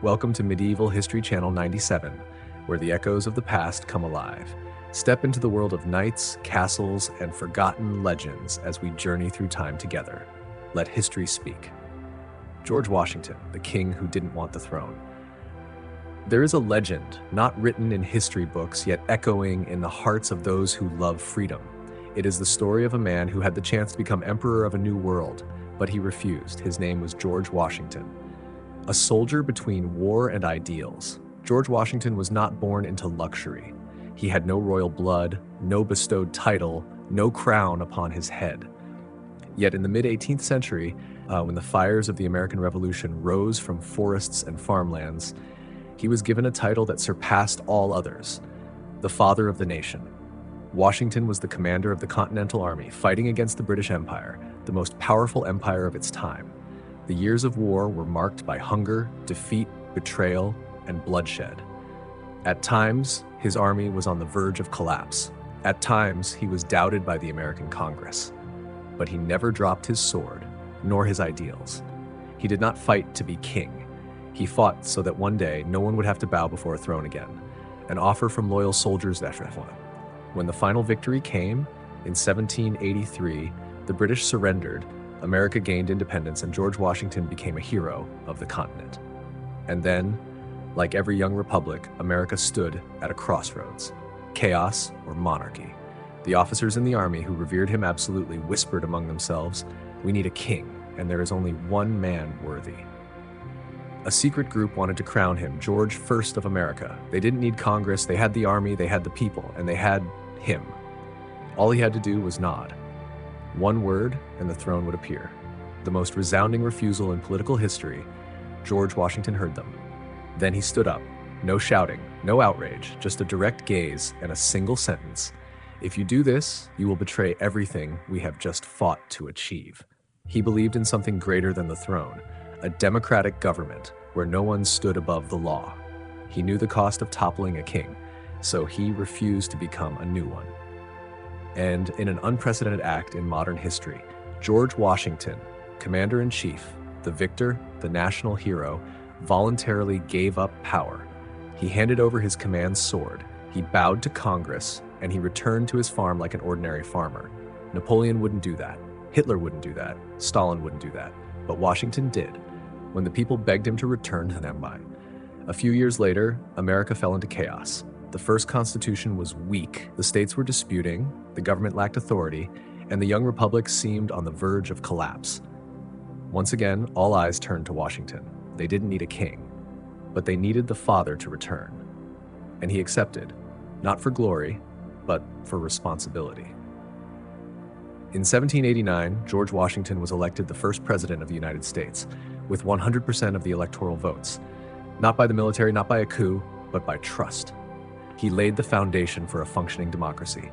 Welcome to Medieval History Channel 97, where the echoes of the past come alive. Step into the world of knights, castles, and forgotten legends as we journey through time together. Let history speak. George Washington, the king who didn't want the throne. There is a legend, not written in history books, yet echoing in the hearts of those who love freedom. It is the story of a man who had the chance to become emperor of a new world, but he refused. His name was George Washington. A soldier between war and ideals, George Washington was not born into luxury. He had no royal blood, no bestowed title, no crown upon his head. Yet in the mid-18th century, when the fires of the American Revolution rose from forests and farmlands, he was given a title that surpassed all others, the Father of the Nation. Washington was the commander of the Continental Army, fighting against the British Empire, the most powerful empire of its time. The years of war were marked by hunger, defeat, betrayal, and bloodshed. At times, his army was on the verge of collapse. At times, he was doubted by the American Congress. But he never dropped his sword, nor his ideals. He did not fight to be king. He fought so that one day no one would have to bow before a throne again. An offer from loyal soldiers that when the final victory came, in 1783, the British surrendered, America gained independence, and George Washington became a hero of the continent. And then, like every young republic, America stood at a crossroads: chaos or monarchy. The officers in the army who revered him absolutely whispered among themselves, "We need a king, and there is only one man worthy." A secret group wanted to crown him George First of America. They didn't need Congress, they had the army, they had the people, and they had him. All he had to do was nod. One word, and the throne would appear. The most resounding refusal in political history. George Washington heard them. Then he stood up. No shouting, no outrage, just a direct gaze and a single sentence. "If you do this, you will betray everything we have just fought to achieve." He believed in something greater than the throne, a democratic government where no one stood above the law. He knew the cost of toppling a king, so he refused to become a new one. And in an unprecedented act in modern history, George Washington, Commander-in-Chief, the victor, the national hero, voluntarily gave up power. He handed over his command sword, he bowed to Congress, and he returned to his farm like an ordinary farmer. Napoleon wouldn't do that. Hitler wouldn't do that. Stalin wouldn't do that. But Washington did, when the people begged him to return to them. A few years later, America fell into chaos. The first Constitution was weak, the states were disputing, the government lacked authority, and the young republic seemed on the verge of collapse. Once again, all eyes turned to Washington. They didn't need a king, but they needed the father to return. And he accepted, not for glory, but for responsibility. In 1789, George Washington was elected the first president of the United States, with 100% of the electoral votes. Not by the military, not by a coup, but by trust. He laid the foundation for a functioning democracy.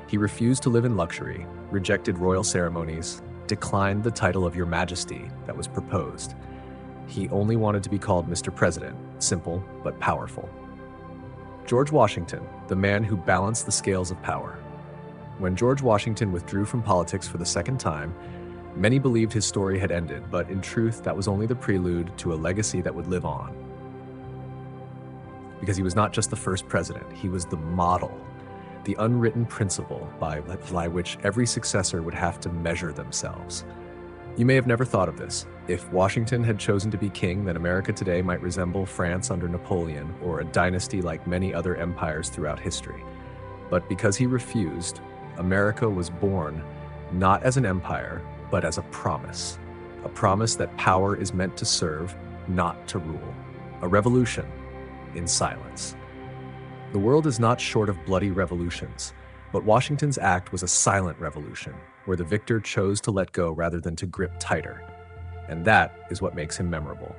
He refused to live in luxury, rejected royal ceremonies, declined the title of Your Majesty that was proposed. He only wanted to be called Mr. President, simple but powerful. George Washington, the man who balanced the scales of power. When George Washington withdrew from politics for the second time, many believed his story had ended, but in truth, that was only the prelude to a legacy that would live on. Because he was not just the first president, he was the model, the unwritten principle by which every successor would have to measure themselves. You may have never thought of this. If Washington had chosen to be king, then America today might resemble France under Napoleon, or a dynasty like many other empires throughout history. But because he refused, America was born not as an empire, but as a promise that power is meant to serve, not to rule. A revolution in silence. The world is not short of bloody revolutions, but Washington's act was a silent revolution, where the victor chose to let go rather than to grip tighter. And that is what makes him memorable.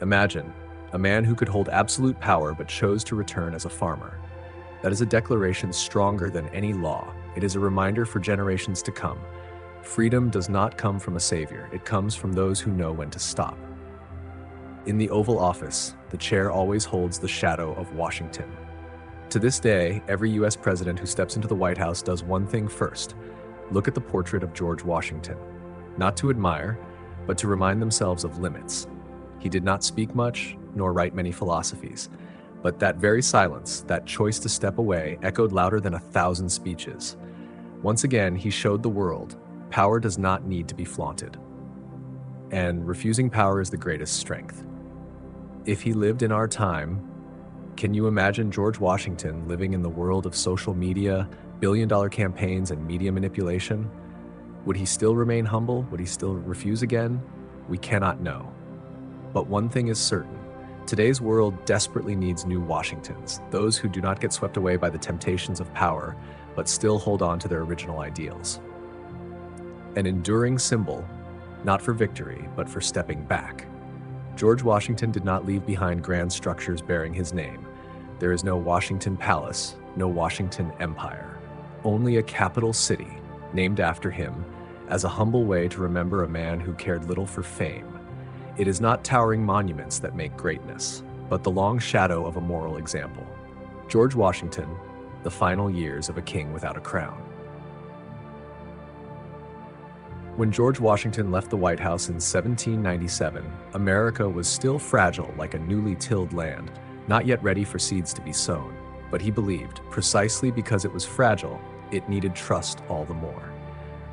Imagine a man who could hold absolute power but chose to return as a farmer. That is a declaration stronger than any law. It is a reminder for generations to come. Freedom does not come from a savior. It comes from those who know when to stop. In the Oval Office, the chair always holds the shadow of Washington. To this day, every US president who steps into the White House does one thing first: look at the portrait of George Washington. Not to admire, but to remind themselves of limits. He did not speak much, nor write many philosophies. But that very silence, that choice to step away, echoed louder than 1,000 speeches. Once again, he showed the world, power does not need to be flaunted. And refusing power is the greatest strength. If he lived in our time, can you imagine George Washington living in the world of social media, billion-dollar campaigns, and media manipulation? Would he still remain humble? Would he still refuse again? We cannot know. But one thing is certain. Today's world desperately needs new Washingtons, those who do not get swept away by the temptations of power, but still hold on to their original ideals. An enduring symbol, not for victory, but for stepping back. George Washington did not leave behind grand structures bearing his name. There is no Washington Palace, no Washington Empire, only a capital city named after him as a humble way to remember a man who cared little for fame. It is not towering monuments that make greatness, but the long shadow of a moral example. George Washington, the final years of a king without a crown. When George Washington left the White House in 1797, America was still fragile like a newly tilled land, not yet ready for seeds to be sown. But he believed, precisely because it was fragile, it needed trust all the more.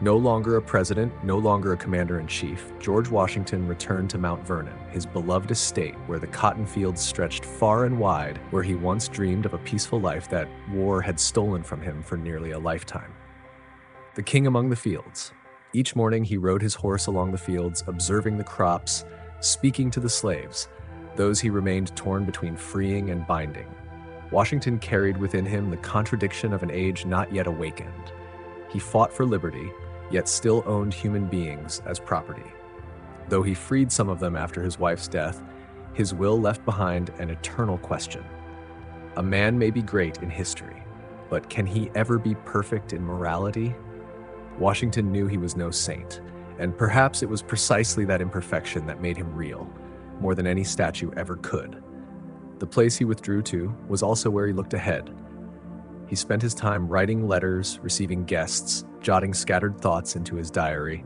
No longer a president, no longer a commander-in-chief, George Washington returned to Mount Vernon, his beloved estate where the cotton fields stretched far and wide, where he once dreamed of a peaceful life that war had stolen from him for nearly a lifetime. The king among the fields. Each morning he rode his horse along the fields, observing the crops, speaking to the slaves, those he remained torn between freeing and binding. Washington carried within him the contradiction of an age not yet awakened. He fought for liberty, yet still owned human beings as property. Though he freed some of them after his wife's death, his will left behind an eternal question. A man may be great in history, but can he ever be perfect in morality? Washington knew he was no saint, and perhaps it was precisely that imperfection that made him real, more than any statue ever could. The place he withdrew to was also where he looked ahead. He spent his time writing letters, receiving guests, jotting scattered thoughts into his diary.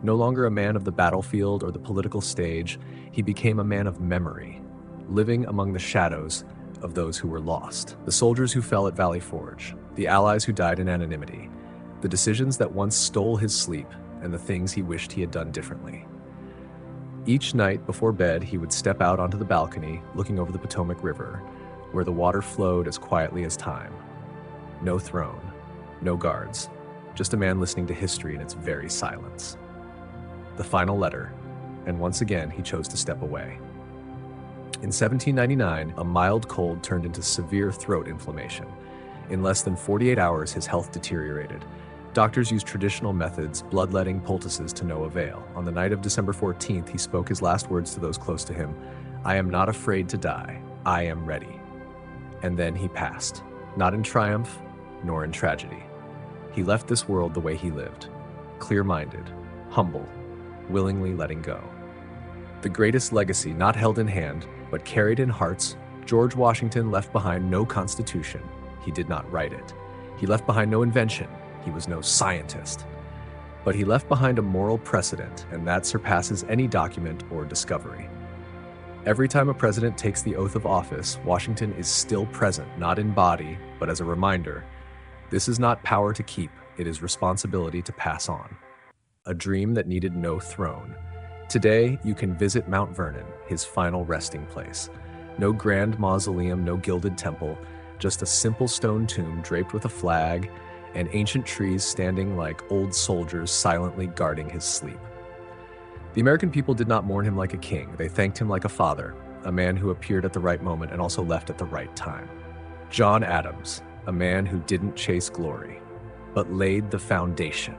No longer a man of the battlefield or the political stage, he became a man of memory, living among the shadows of those who were lost. The soldiers who fell at Valley Forge, the allies who died in anonymity, the decisions that once stole his sleep, and the things he wished he had done differently. Each night before bed, he would step out onto the balcony, looking over the Potomac River, where the water flowed as quietly as time. No throne, no guards, just a man listening to history in its very silence. The final letter, and once again he chose to step away. In 1799, a mild cold turned into severe throat inflammation. In less than 48 hours, his health deteriorated. Doctors used traditional methods, bloodletting poultices, to no avail. On the night of December 14th, he spoke his last words to those close to him, "I am not afraid to die. I am ready." And then he passed, not in triumph, nor in tragedy. He left this world the way he lived, clear-minded, humble, willingly letting go. The greatest legacy not held in hand, but carried in hearts, George Washington left behind no constitution. He did not write it. He left behind no invention. He was no scientist. But he left behind a moral precedent, and that surpasses any document or discovery. Every time a president takes the oath of office, Washington is still present, not in body, but as a reminder. This is not power to keep, it is responsibility to pass on. A dream that needed no throne. Today, you can visit Mount Vernon, his final resting place. No grand mausoleum, no gilded temple, just a simple stone tomb draped with a flag and ancient trees standing like old soldiers silently guarding his sleep. The American people did not mourn him like a king. They thanked him like a father, a man who appeared at the right moment and also left at the right time. John Adams, a man who didn't chase glory, but laid the foundation.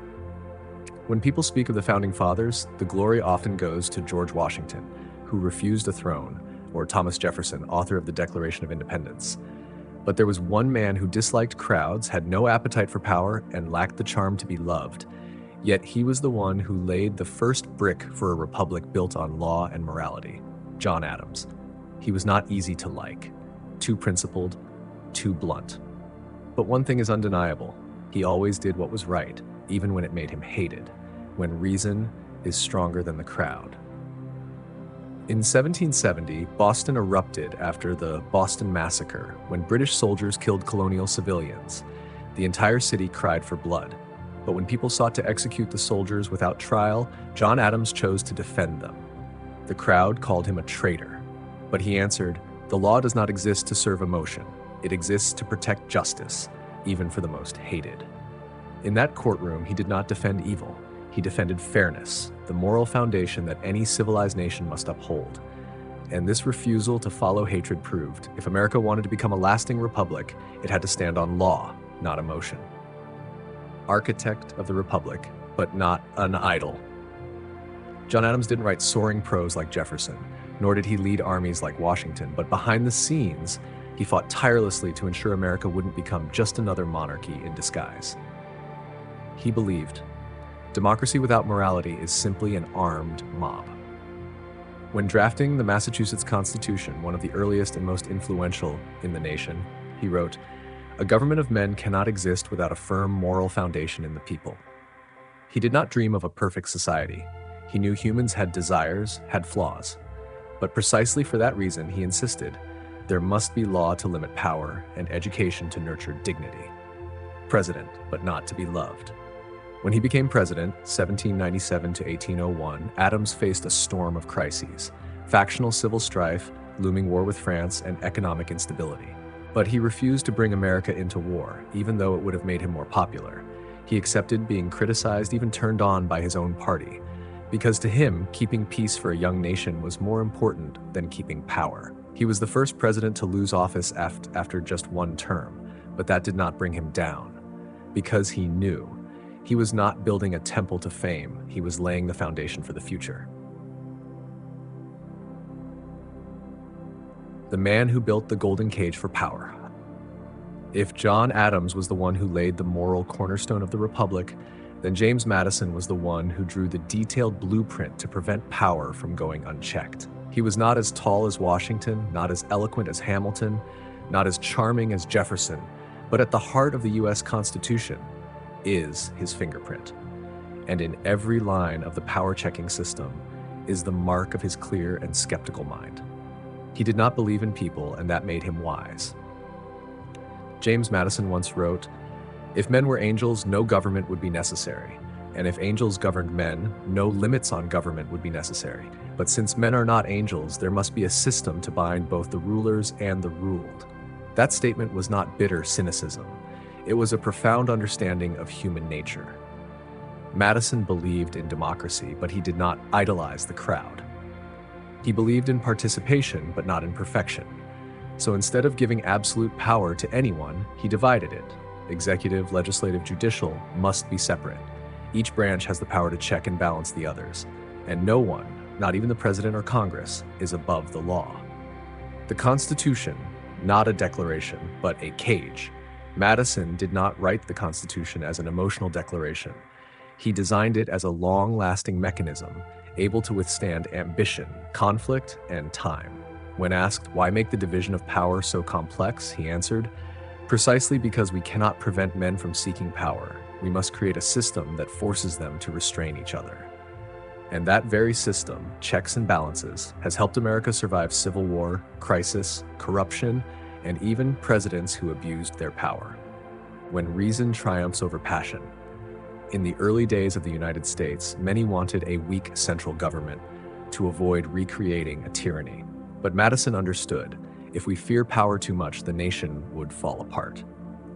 When people speak of the Founding Fathers, the glory often goes to George Washington, who refused a throne, or Thomas Jefferson, author of the Declaration of Independence. But there was one man who disliked crowds, had no appetite for power, and lacked the charm to be loved. Yet he was the one who laid the first brick for a republic built on law and morality, John Adams. He was not easy to like, too principled, too blunt. But one thing is undeniable. He always did what was right, even when it made him hated, when reason is stronger than the crowd. In 1770, Boston erupted after the Boston Massacre, when British soldiers killed colonial civilians. The entire city cried for blood. But when people sought to execute the soldiers without trial, John Adams chose to defend them. The crowd called him a traitor. But he answered, "The law does not exist to serve emotion. It exists to protect justice, even for the most hated." In that courtroom, he did not defend evil. He defended fairness, the moral foundation that any civilized nation must uphold. And this refusal to follow hatred proved, if America wanted to become a lasting republic, it had to stand on law, not emotion. Architect of the republic, but not an idol. John Adams didn't write soaring prose like Jefferson, nor did he lead armies like Washington, but behind the scenes, he fought tirelessly to ensure America wouldn't become just another monarchy in disguise. He believed, democracy without morality is simply an armed mob. When drafting the Massachusetts Constitution, one of the earliest and most influential in the nation, he wrote, "A government of men cannot exist without a firm moral foundation in the people." He did not dream of a perfect society. He knew humans had desires, had flaws. But precisely for that reason, he insisted, there must be law to limit power and education to nurture dignity. President, but not to be loved. When he became president, 1797 to 1801, Adams faced a storm of crises, factional civil strife, looming war with France, and economic instability. But he refused to bring America into war, even though it would have made him more popular. He accepted being criticized, even turned on by his own party, because to him, keeping peace for a young nation was more important than keeping power. He was the first president to lose office after just one term, but that did not bring him down, because he knew he was not building a temple to fame, he was laying the foundation for the future. The man who built the golden cage for power. If John Adams was the one who laid the moral cornerstone of the Republic, then James Madison was the one who drew the detailed blueprint to prevent power from going unchecked. He was not as tall as Washington, not as eloquent as Hamilton, not as charming as Jefferson, but at the heart of the U.S. Constitution is his fingerprint. And in every line of the power-checking system is the mark of his clear and skeptical mind. He did not believe in people, and that made him wise. James Madison once wrote, "If men were angels, no government would be necessary. And if angels governed men, no limits on government would be necessary. But since men are not angels, there must be a system to bind both the rulers and the ruled." That statement was not bitter cynicism. It was a profound understanding of human nature. Madison believed in democracy, but he did not idolize the crowd. He believed in participation, but not in perfection. So instead of giving absolute power to anyone, he divided it. Executive, legislative, judicial must be separate. Each branch has the power to check and balance the others, and no one, not even the president or Congress, is above the law. The Constitution, not a declaration, but a cage. Madison did not write the Constitution as an emotional declaration. He designed it as a long-lasting mechanism, able to withstand ambition, conflict, and time. When asked why make the division of power so complex, he answered, "Precisely because we cannot prevent men from seeking power. We must create a system that forces them to restrain each other." And that very system, checks and balances, has helped America survive civil war, crisis, corruption, and even presidents who abused their power. When reason triumphs over passion. In the early days of the United States, many wanted a weak central government to avoid recreating a tyranny. But Madison understood, if we fear power too much, the nation would fall apart.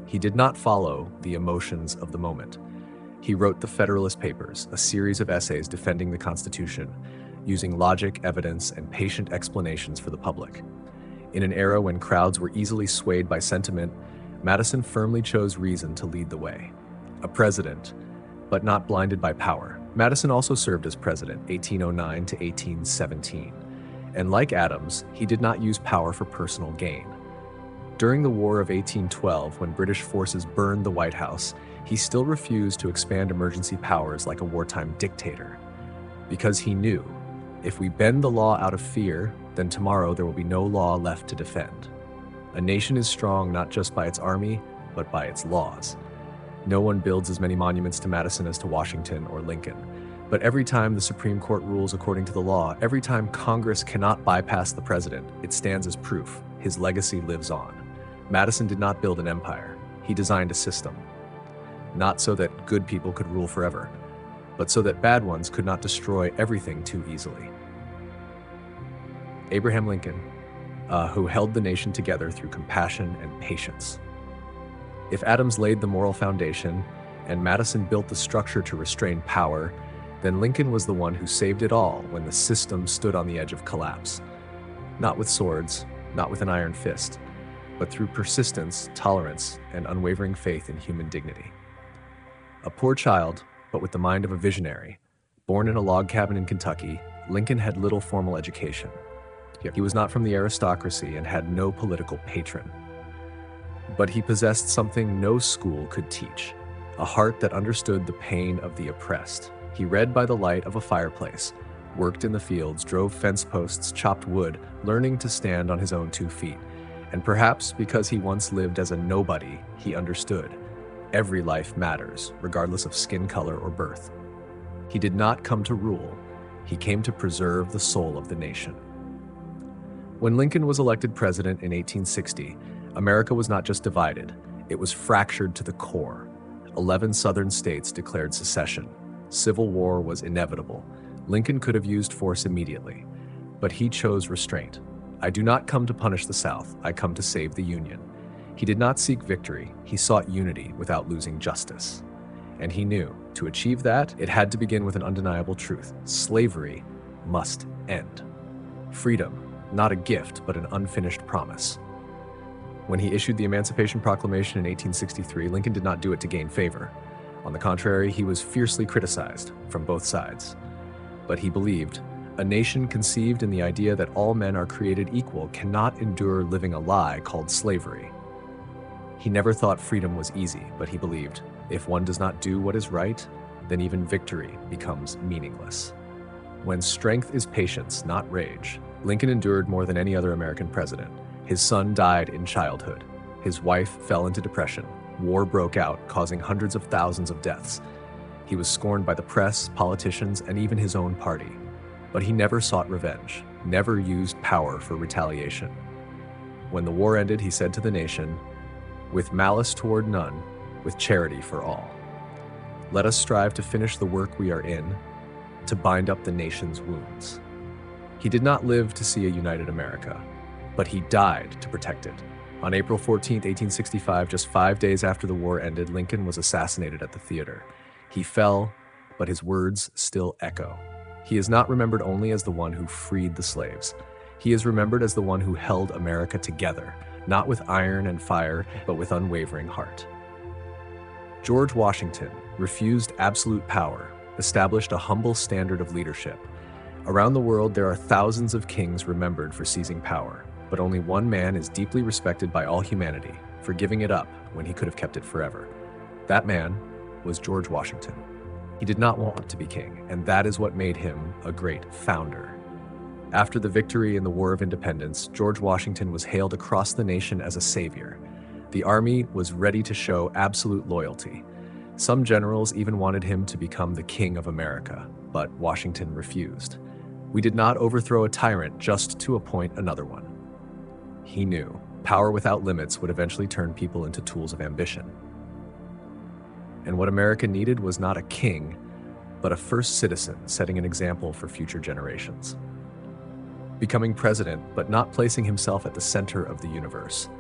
He did not follow the emotions of the moment. He wrote the Federalist Papers, a series of essays defending the Constitution, using logic, evidence, and patient explanations for the public. In an era when crowds were easily swayed by sentiment, Madison firmly chose reason to lead the way. A president, but not blinded by power. Madison also served as president, 1809 to 1817. And like Adams, he did not use power for personal gain. During the War of 1812, when British forces burned the White House, he still refused to expand emergency powers like a wartime dictator. Because he knew, if we bend the law out of fear, then tomorrow there will be no law left to defend. A nation is strong not just by its army, but by its laws. No one builds as many monuments to Madison as to Washington or Lincoln, But every time the Supreme Court rules according to the law, every time Congress cannot bypass the president, it stands as proof his legacy lives on. Madison did not build an empire. He designed a system. Not so that good people could rule forever, but so that bad ones could not destroy everything too easily. Abraham Lincoln, who held the nation together through compassion and patience. If Adams laid the moral foundation and Madison built the structure to restrain power, then Lincoln was the one who saved it all when the system stood on the edge of collapse. Not with swords, not with an iron fist, but through persistence, tolerance, and unwavering faith in human dignity. A poor child, but with the mind of a visionary, born in a log cabin in Kentucky, Lincoln had little formal education. He was not from the aristocracy and had no political patron. But he possessed something no school could teach, a heart that understood the pain of the oppressed. He read by the light of a fireplace, worked in the fields, drove fence posts, chopped wood, learning to stand on his own 2 feet. And perhaps because he once lived as a nobody, he understood. Every life matters, regardless of skin color or birth. He did not come to rule. He came to preserve the soul of the nation. When Lincoln was elected president in 1860, America was not just divided, it was fractured to the core. 11 southern states declared secession. Civil war was inevitable. Lincoln could have used force immediately, but he chose restraint. I do not come to punish the South, I come to save the Union. He did not seek victory, he sought unity without losing justice. And he knew, to achieve that, it had to begin with an undeniable truth. Slavery must end. Freedom, not a gift, but an unfinished promise. When he issued the Emancipation Proclamation in 1863, Lincoln did not do it to gain favor. On the contrary, he was fiercely criticized from both sides. But he believed, a nation conceived in the idea that all men are created equal cannot endure living a lie called slavery. He never thought freedom was easy, but he believed, if one does not do what is right, then even victory becomes meaningless. When strength is patience, not rage, Lincoln endured more than any other American president. His son died in childhood. His wife fell into depression. War broke out, causing hundreds of thousands of deaths. He was scorned by the press, politicians, and even his own party. But he never sought revenge, never used power for retaliation. When the war ended, he said to the nation, "With malice toward none, with charity for all. Let us strive to finish the work we are in, to bind up the nation's wounds." He did not live to see a united America, but he died to protect it. On April 14, 1865, just 5 days after the war ended, Lincoln was assassinated at the theater. He fell, but his words still echo. He is not remembered only as the one who freed the slaves. He is remembered as the one who held America together, not with iron and fire, but with unwavering heart. George Washington refused absolute power, established a humble standard of leadership. Around the world, there are thousands of kings remembered for seizing power, but only one man is deeply respected by all humanity for giving it up when he could have kept it forever. That man was George Washington. He did not want to be king, and that is what made him a great founder. After the victory in the War of Independence, George Washington was hailed across the nation as a savior. The army was ready to show absolute loyalty. Some generals even wanted him to become the King of America, but Washington refused. We did not overthrow a tyrant just to appoint another one. He knew power without limits would eventually turn people into tools of ambition. And what America needed was not a king, but a first citizen setting an example for future generations. Becoming president, but not placing himself at the center of the universe.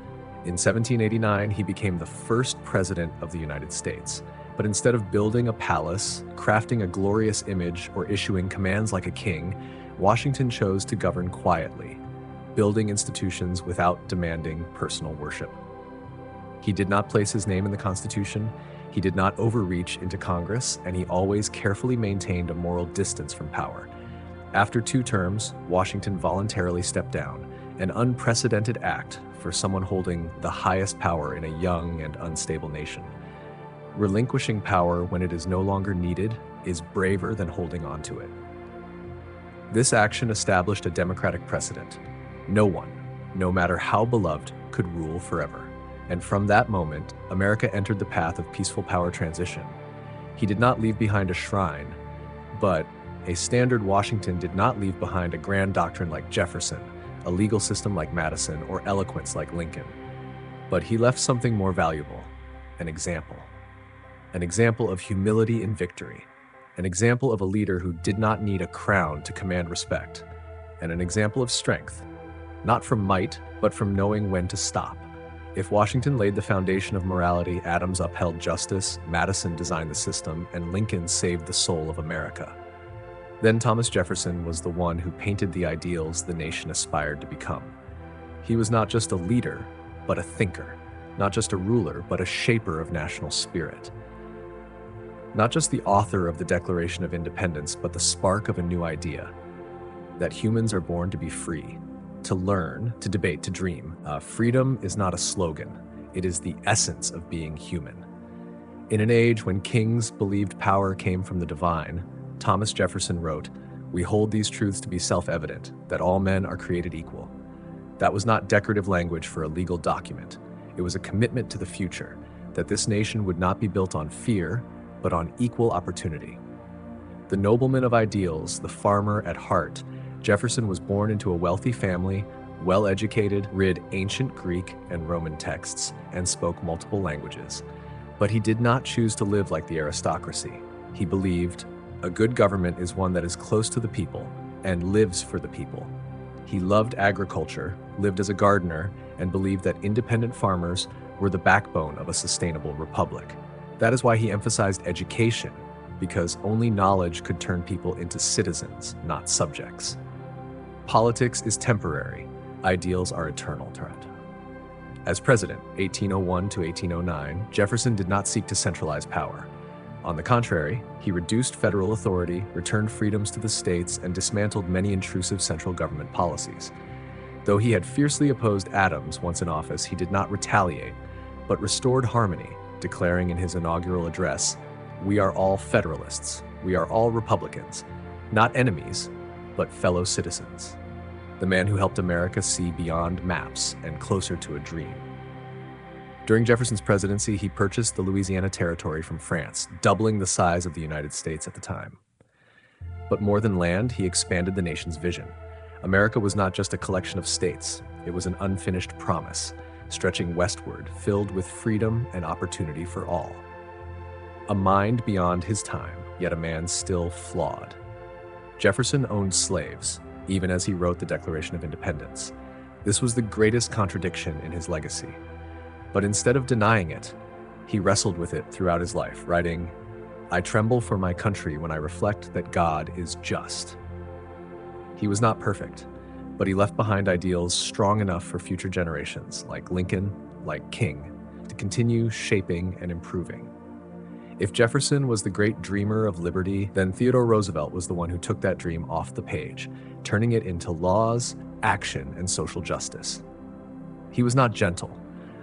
In 1789, he became the first president of the United States. But instead of building a palace, crafting a glorious image, or issuing commands like a king, Washington chose to govern quietly, building institutions without demanding personal worship. He did not place his name in the Constitution, he did not overreach into Congress, and he always carefully maintained a moral distance from power. After 2 terms, Washington voluntarily stepped down, an unprecedented act for someone holding the highest power in a young and unstable nation. Relinquishing power when it is no longer needed is braver than holding on to it. This action established a democratic precedent. No one, no matter how beloved, could rule forever. And from that moment, America entered the path of peaceful power transition. He did not leave behind a shrine, But a standard Washington did not leave behind a grand doctrine like Jefferson, a legal system like Madison, or eloquence like Lincoln. But he left something more valuable, an example. An example of humility in victory, an example of a leader who did not need a crown to command respect, and an example of strength, not from might, but from knowing when to stop. If Washington laid the foundation of morality, Adams upheld justice, Madison designed the system, and Lincoln saved the soul of America. Then Thomas Jefferson was the one who painted the ideals the nation aspired to become. He was not just a leader, but a thinker, not just a ruler, but a shaper of national spirit. Not just the author of the Declaration of Independence, but the spark of a new idea, that humans are born to be free, to learn, to debate, to dream. Freedom is not a slogan. It is the essence of being human. In an age when kings believed power came from the divine, Thomas Jefferson wrote, "We hold these truths to be self-evident, that all men are created equal." That was not decorative language for a legal document. It was a commitment to the future, that this nation would not be built on fear, but on equal opportunity. The nobleman of ideals, the farmer at heart, Jefferson was born into a wealthy family, well-educated, read ancient Greek and Roman texts, and spoke multiple languages. But he did not choose to live like the aristocracy. He believed, a good government is one that is close to the people and lives for the people. He loved agriculture, lived as a gardener, and believed that independent farmers were the backbone of a sustainable republic. That is why he emphasized education, because only knowledge could turn people into citizens, not subjects. Politics is temporary, ideals are eternal. As president, 1801 to 1809, Jefferson did not seek to centralize power. On the contrary, he reduced federal authority, returned freedoms to the states, and dismantled many intrusive central government policies. Though he had fiercely opposed Adams once in office, he did not retaliate, but restored harmony, declaring in his inaugural address, "We are all Federalists. We are all Republicans, not enemies, but fellow citizens." The man who helped America see beyond maps and closer to a dream. During Jefferson's presidency, he purchased the Louisiana Territory from France, doubling the size of the United States at the time. But more than land, he expanded the nation's vision. America was not just a collection of states. It was an unfinished promise, stretching westward, filled with freedom and opportunity for all. A mind beyond his time, yet a man still flawed. Jefferson owned slaves, even as he wrote the Declaration of Independence. This was the greatest contradiction in his legacy. But instead of denying it, he wrestled with it throughout his life, writing, "I tremble for my country when I reflect that God is just." He was not perfect, but he left behind ideals strong enough for future generations, like Lincoln, like King, to continue shaping and improving. If Jefferson was the great dreamer of liberty, then Theodore Roosevelt was the one who took that dream off the page, turning it into laws, action, and social justice. He was not gentle,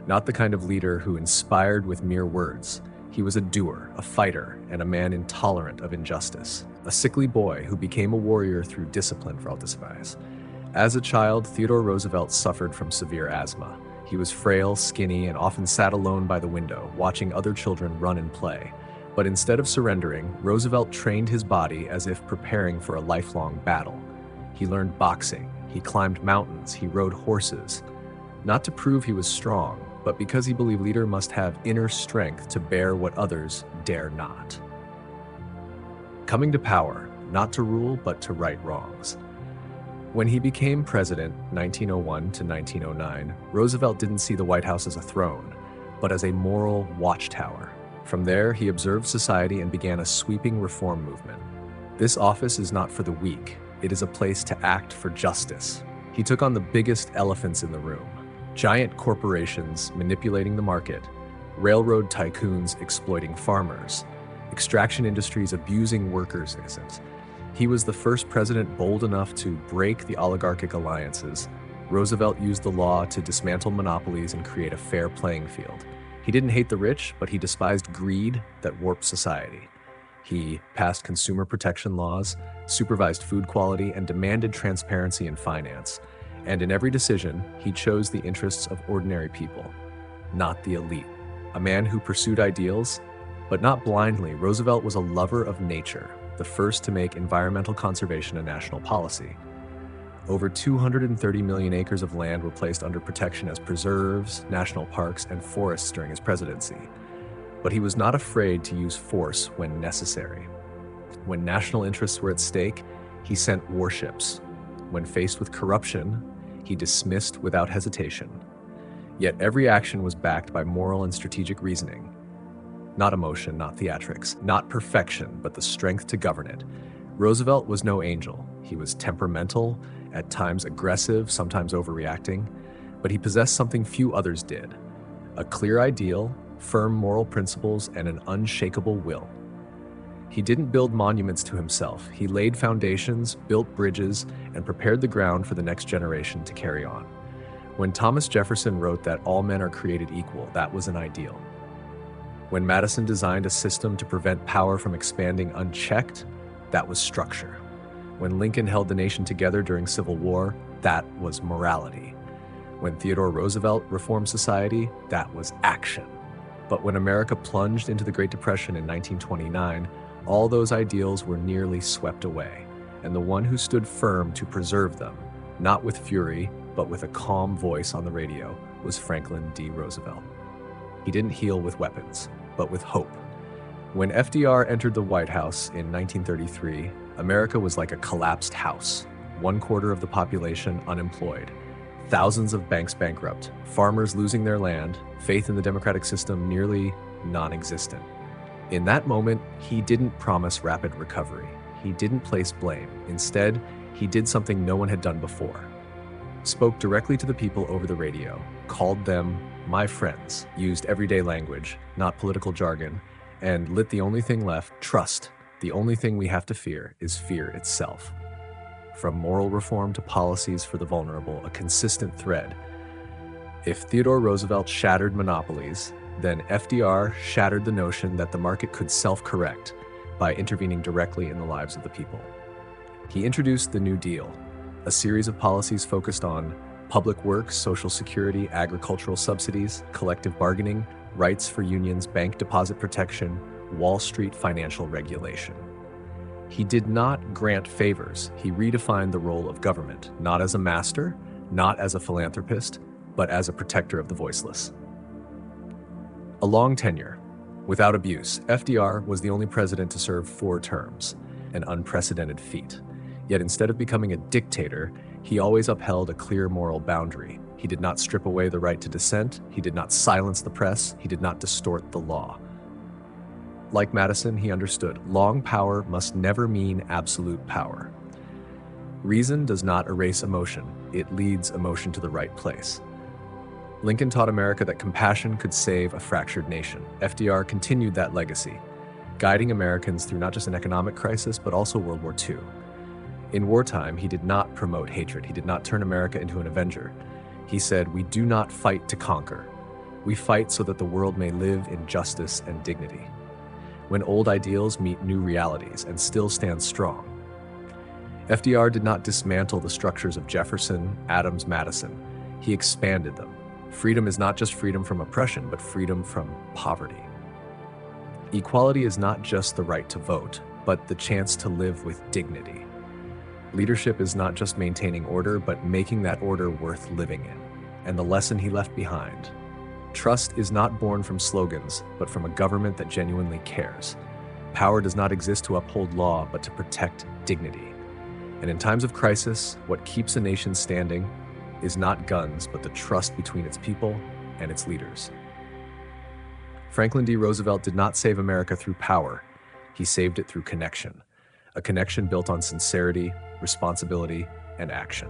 not the kind of leader who inspired with mere words. He was a doer, a fighter, and a man intolerant of injustice. A sickly boy who became a warrior through discipline for Altisvais. As a child, Theodore Roosevelt suffered from severe asthma. He was frail, skinny, and often sat alone by the window, watching other children run and play. But instead of surrendering, Roosevelt trained his body as if preparing for a lifelong battle. He learned boxing, he climbed mountains, he rode horses. Not to prove he was strong, but because he believed leader must have inner strength to bear what others dare not. Coming to power, not to rule, but to right wrongs. When he became president, 1901 to 1909, Roosevelt didn't see the White House as a throne, but as a moral watchtower. From there, he observed society and began a sweeping reform movement. This office is not for the weak. It is a place to act for justice. He took on the biggest elephants in the room. Giant corporations manipulating the market, railroad tycoons exploiting farmers, extraction industries abusing workers. He was the first president bold enough to break the oligarchic alliances. Roosevelt used the law to dismantle monopolies and create a fair playing field. He didn't hate the rich, but he despised greed that warped society. He passed consumer protection laws, supervised food quality, and demanded transparency in finance. And in every decision, he chose the interests of ordinary people, not the elite. A man who pursued ideals, but not blindly. Roosevelt was a lover of nature, the first to make environmental conservation a national policy. Over 230 million acres of land were placed under protection as preserves, national parks, and forests during his presidency. But he was not afraid to use force when necessary. When national interests were at stake, he sent warships. When faced with corruption, he dismissed without hesitation. Yet every action was backed by moral and strategic reasoning. Not emotion, not theatrics, not perfection, but the strength to govern it. Roosevelt was no angel. He was temperamental, at times aggressive, sometimes overreacting, but he possessed something few others did: a clear ideal, firm moral principles, and an unshakable will. He didn't build monuments to himself. He laid foundations, built bridges, and prepared the ground for the next generation to carry on. When Thomas Jefferson wrote that all men are created equal, that was an ideal. When Madison designed a system to prevent power from expanding unchecked, that was structure. When Lincoln held the nation together during Civil War, that was morality. When Theodore Roosevelt reformed society, that was action. But when America plunged into the Great Depression in 1929, all those ideals were nearly swept away, and the one who stood firm to preserve them, not with fury, but with a calm voice on the radio, was Franklin D. Roosevelt. He didn't heal with weapons, but with hope. When FDR entered the White House in 1933, America was like a collapsed house, 1/4 of the population unemployed, thousands of banks bankrupt, farmers losing their land, faith in the democratic system nearly non-existent. In that moment, he didn't promise rapid recovery. He didn't place blame. Instead, he did something no one had done before. Spoke directly to the people over the radio, called them my friends, used everyday language, not political jargon, and lit the only thing left: trust. The only thing we have to fear is fear itself. From moral reform to policies for the vulnerable, a consistent thread. If Theodore Roosevelt shattered monopolies, then FDR shattered the notion that the market could self-correct by intervening directly in the lives of the people. He introduced the New Deal, a series of policies focused on public works, social security, agricultural subsidies, collective bargaining, rights for unions, bank deposit protection, Wall Street financial regulation. He did not grant favors. He redefined the role of government, not as a master, not as a philanthropist, but as a protector of the voiceless. A long tenure. Without abuse, FDR was the only president to serve 4 terms, an unprecedented feat. Yet instead of becoming a dictator, he always upheld a clear moral boundary. He did not strip away the right to dissent. He did not silence the press. He did not distort the law. Like Madison, he understood long power must never mean absolute power. Reason does not erase emotion. It leads emotion to the right place. Lincoln taught America that compassion could save a fractured nation. FDR continued that legacy, guiding Americans through not just an economic crisis, but also World War II. In wartime, he did not promote hatred. He did not turn America into an avenger. He said, "We do not fight to conquer. We fight so that the world may live in justice and dignity." When old ideals meet new realities and still stand strong. FDR did not dismantle the structures of Jefferson, Adams, Madison. He expanded them. Freedom is not just freedom from oppression, but freedom from poverty. Equality is not just the right to vote, but the chance to live with dignity. Leadership is not just maintaining order, but making that order worth living in. And the lesson he left behind: trust is not born from slogans, but from a government that genuinely cares. Power does not exist to uphold law, but to protect dignity. And in times of crisis, what keeps a nation standing is not guns, but the trust between its people and its leaders. Franklin D. Roosevelt did not save America through power. He saved it through connection, a connection built on sincerity, responsibility, and action.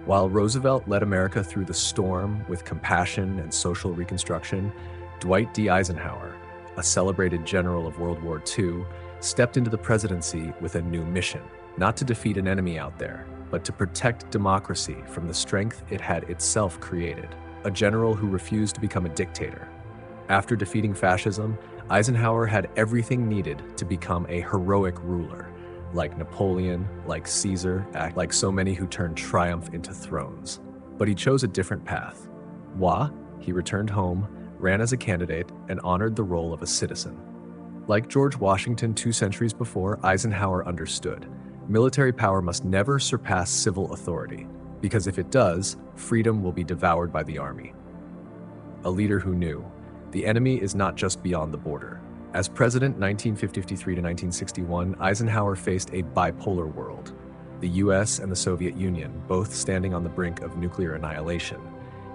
While Roosevelt led America through the storm with compassion and social reconstruction, Dwight D. Eisenhower, a celebrated general of World War II, stepped into the presidency with a new mission: not to defeat an enemy out there, but to protect democracy from the strength it had itself created. A general who refused to become a dictator. After defeating fascism, Eisenhower had everything needed to become a heroic ruler, like Napoleon, like Caesar, like so many who turned triumph into thrones. But he chose a different path. Why? He returned home, ran as a candidate, and honored the role of a citizen. Like George Washington 2 centuries before, Eisenhower understood military power must never surpass civil authority, because if it does, freedom will be devoured by the army. A leader who knew the enemy is not just beyond the border. As president 1953 to 1961, Eisenhower faced a bipolar world, the US and the Soviet Union both standing on the brink of nuclear annihilation.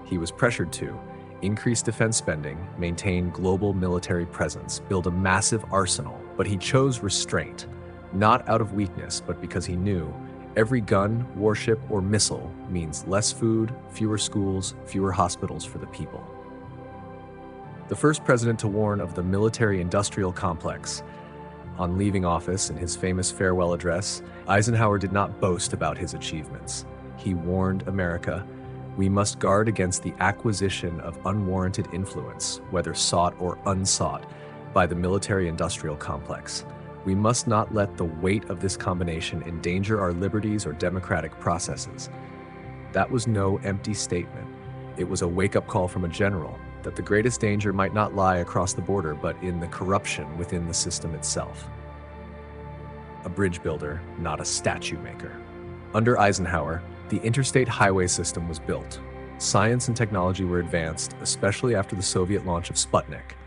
He was pressured to increase defense spending, maintain global military presence, build a massive arsenal, but he chose restraint, not out of weakness, but because he knew every gun, warship, or missile means less food, fewer schools, fewer hospitals for the people. The first president to warn of the military-industrial complex. On leaving office in his famous farewell address, Eisenhower did not boast about his achievements. He warned America, "We must guard against the acquisition of unwarranted influence, whether sought or unsought, by the military-industrial complex. We must not let the weight of this combination endanger our liberties or democratic processes." That was no empty statement. It was a wake-up call from a general that the greatest danger might not lie across the border, but in the corruption within the system itself. A bridge builder, not a statue maker. Under Eisenhower, the interstate highway system was built. Science and technology were advanced, especially after the Soviet launch of Sputnik.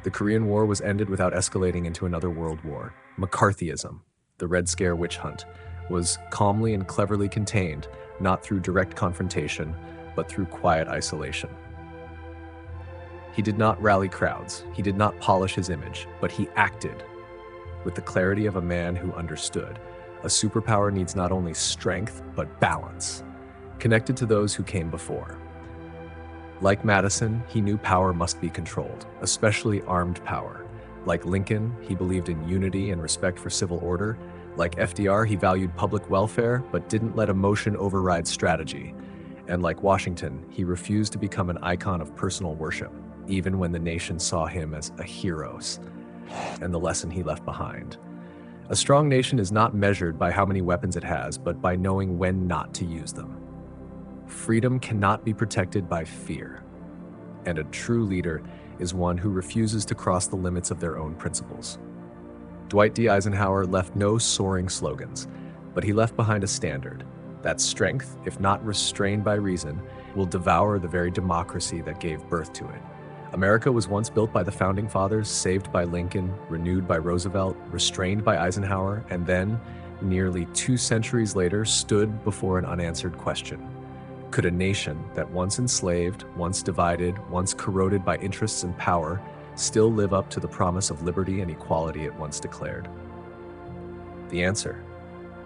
The Korean War was ended without escalating into another world war. McCarthyism, the Red Scare witch hunt, was calmly and cleverly contained, not through direct confrontation, but through quiet isolation. He did not rally crowds, he did not polish his image, but he acted with the clarity of a man who understood. A superpower needs not only strength, but balance, connected to those who came before. Like Madison, he knew power must be controlled, especially armed power. Like Lincoln, he believed in unity and respect for civil order. Like FDR, he valued public welfare, but didn't let emotion override strategy. And like Washington, he refused to become an icon of personal worship, even when the nation saw him as a hero, and the lesson he left behind. A strong nation is not measured by how many weapons it has, but by knowing when not to use them. Freedom cannot be protected by fear, and a true leader is one who refuses to cross the limits of their own principles. Dwight D. Eisenhower left no soaring slogans, but he left behind a standard that strength, if not restrained by reason, will devour the very democracy that gave birth to it. America was once built by the Founding Fathers, saved by Lincoln, renewed by Roosevelt, restrained by Eisenhower, and then, nearly 2 centuries later, stood before an unanswered question. Could a nation that once enslaved, once divided, once corroded by interests and power, still live up to the promise of liberty and equality it once declared? The answer,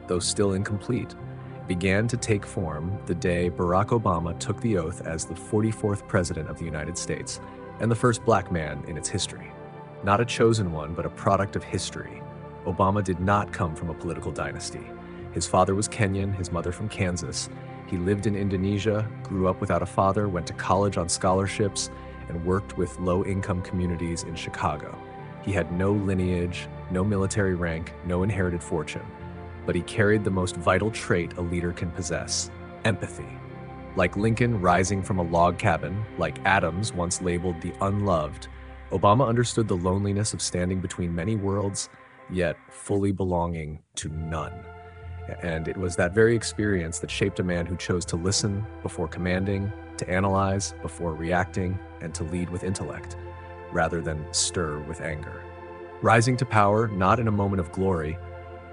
though still incomplete, began to take form the day Barack Obama took the oath as the 44th President of the United States and the first black man in its history. Not a chosen one, but a product of history. Obama did not come from a political dynasty. His father was Kenyan, his mother from Kansas. He lived in Indonesia, grew up without a father, went to college on scholarships, and worked with low-income communities in Chicago. He had no lineage, no military rank, no inherited fortune, but he carried the most vital trait a leader can possess: empathy. Like Lincoln rising from a log cabin, like Adams once labeled the unloved, Obama understood the loneliness of standing between many worlds, yet fully belonging to none. And it was that very experience that shaped a man who chose to listen before commanding, to analyze before reacting, and to lead with intellect, rather than stir with anger. Rising to power not in a moment of glory,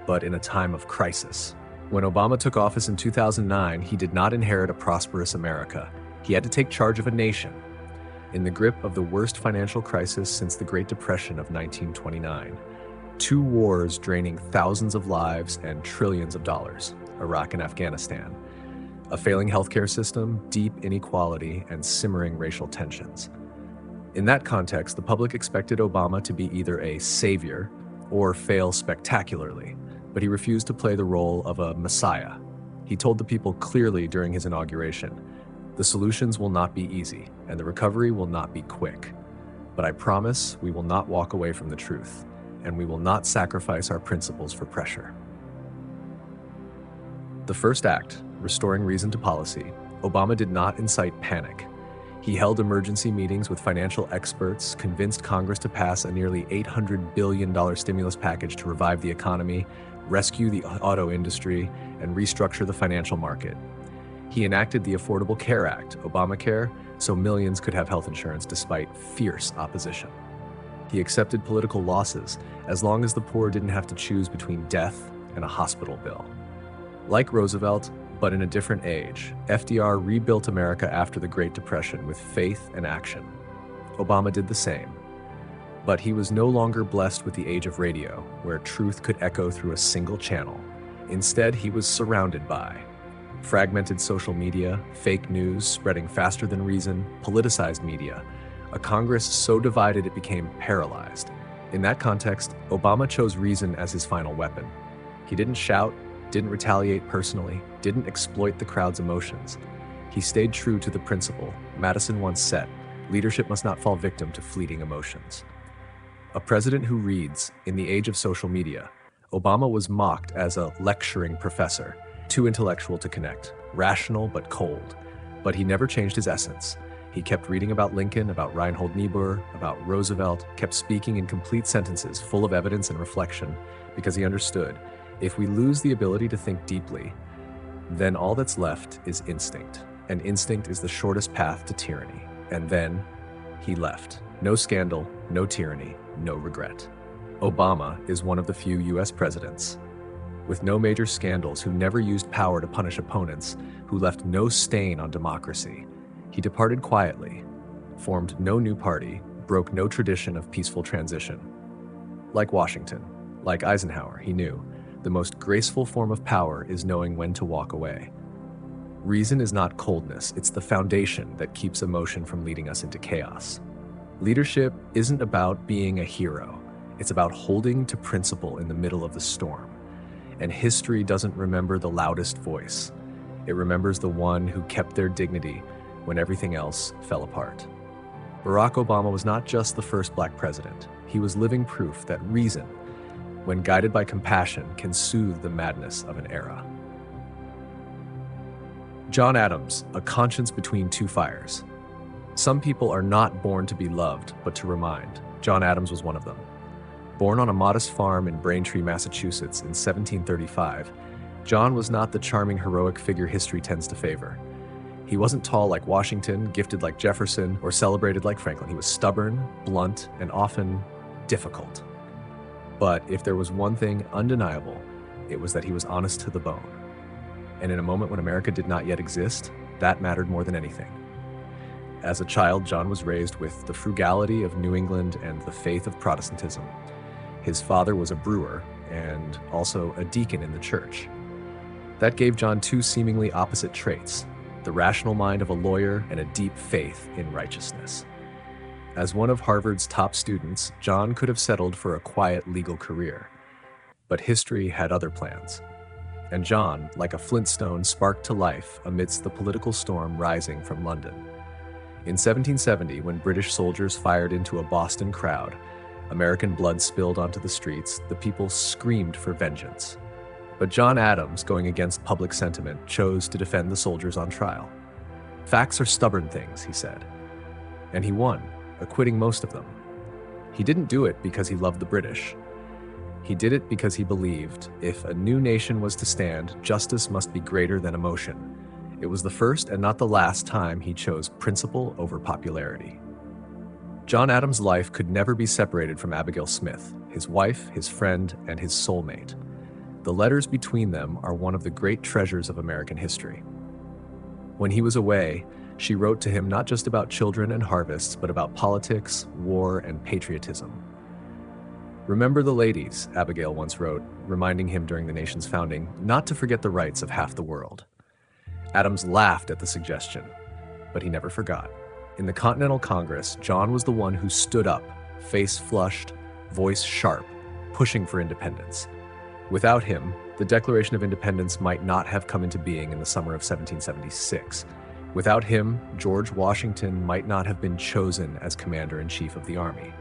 but in a time of crisis. When Obama took office in 2009, he did not inherit a prosperous America. He had to take charge of a nation in the grip of the worst financial crisis since the Great Depression of 1929. 2 wars draining thousands of lives and trillions of dollars, Iraq and Afghanistan. A failing healthcare system, deep inequality, and simmering racial tensions. In that context, the public expected Obama to be either a savior or fail spectacularly, but he refused to play the role of a messiah. He told the people clearly during his inauguration, "The solutions will not be easy, and the recovery will not be quick. But I promise we will not walk away from the truth, and we will not sacrifice our principles for pressure." The first act, restoring reason to policy, Obama did not incite panic. He held emergency meetings with financial experts, convinced Congress to pass a nearly $800 billion stimulus package to revive the economy, rescue the auto industry, and restructure the financial market. He enacted the Affordable Care Act, Obamacare, so millions could have health insurance despite fierce opposition. He accepted political losses as long as the poor didn't have to choose between death and a hospital bill. Like Roosevelt, but in a different age, FDR rebuilt America after the Great Depression with faith and action. Obama did the same. But he was no longer blessed with the age of radio, where truth could echo through a single channel. Instead, he was surrounded by fragmented social media, fake news spreading faster than reason, politicized media, a Congress so divided it became paralyzed. In that context, Obama chose reason as his final weapon. He didn't shout, didn't retaliate personally, didn't exploit the crowd's emotions. He stayed true to the principle Madison once said, leadership must not fall victim to fleeting emotions. A president who reads, in the age of social media, Obama was mocked as a lecturing professor, too intellectual to connect, rational but cold. But he never changed his essence. He kept reading about Lincoln, about Reinhold Niebuhr, about Roosevelt, kept speaking in complete sentences full of evidence and reflection, because he understood, if we lose the ability to think deeply, then all that's left is instinct. And instinct is the shortest path to tyranny. And then he left. No scandal, no tyranny, no regret. Obama is one of the few US presidents with no major scandals, who never used power to punish opponents, who left no stain on democracy. He departed quietly, formed no new party, broke no tradition of peaceful transition. Like Washington, like Eisenhower, he knew the most graceful form of power is knowing when to walk away. Reason is not coldness, it's the foundation that keeps emotion from leading us into chaos. Leadership isn't about being a hero, it's about holding to principle in the middle of the storm. And history doesn't remember the loudest voice. It remembers the one who kept their dignity when everything else fell apart. Barack Obama was not just the first black president. He was living proof that reason, when guided by compassion, can soothe the madness of an era. John Adams, a conscience between two fires. Some people are not born to be loved, but to remind. John Adams was one of them. Born on a modest farm in Braintree, Massachusetts in 1735, John was not the charming heroic figure history tends to favor. He wasn't tall like Washington, gifted like Jefferson, or celebrated like Franklin. He was stubborn, blunt, and often difficult. But if there was one thing undeniable, it was that he was honest to the bone. And in a moment when America did not yet exist, that mattered more than anything. As a child, John was raised with the frugality of New England and the faith of Protestantism. His father was a brewer and also a deacon in the church. That gave John two seemingly opposite traits, the rational mind of a lawyer and a deep faith in righteousness. As one of Harvard's top students, John could have settled for a quiet legal career. But history had other plans. And John, like a flintstone, sparked to life amidst the political storm rising from London. In 1770, when British soldiers fired into a Boston crowd, American blood spilled onto the streets, the people screamed for vengeance. But John Adams, going against public sentiment, chose to defend the soldiers on trial. Facts are stubborn things, he said. And he won, acquitting most of them. He didn't do it because he loved the British. He did it because he believed if a new nation was to stand, justice must be greater than emotion. It was the first and not the last time he chose principle over popularity. John Adams' life could never be separated from Abigail Smith, his wife, his friend, and his soulmate. The letters between them are one of the great treasures of American history. When he was away, she wrote to him not just about children and harvests, but about politics, war, and patriotism. "Remember the ladies," Abigail once wrote, reminding him during the nation's founding not to forget the rights of half the world. Adams laughed at the suggestion, but he never forgot. In the Continental Congress, John was the one who stood up, face flushed, voice sharp, pushing for independence. Without him, the Declaration of Independence might not have come into being in the summer of 1776. Without him, George Washington might not have been chosen as commander-in-chief of the army.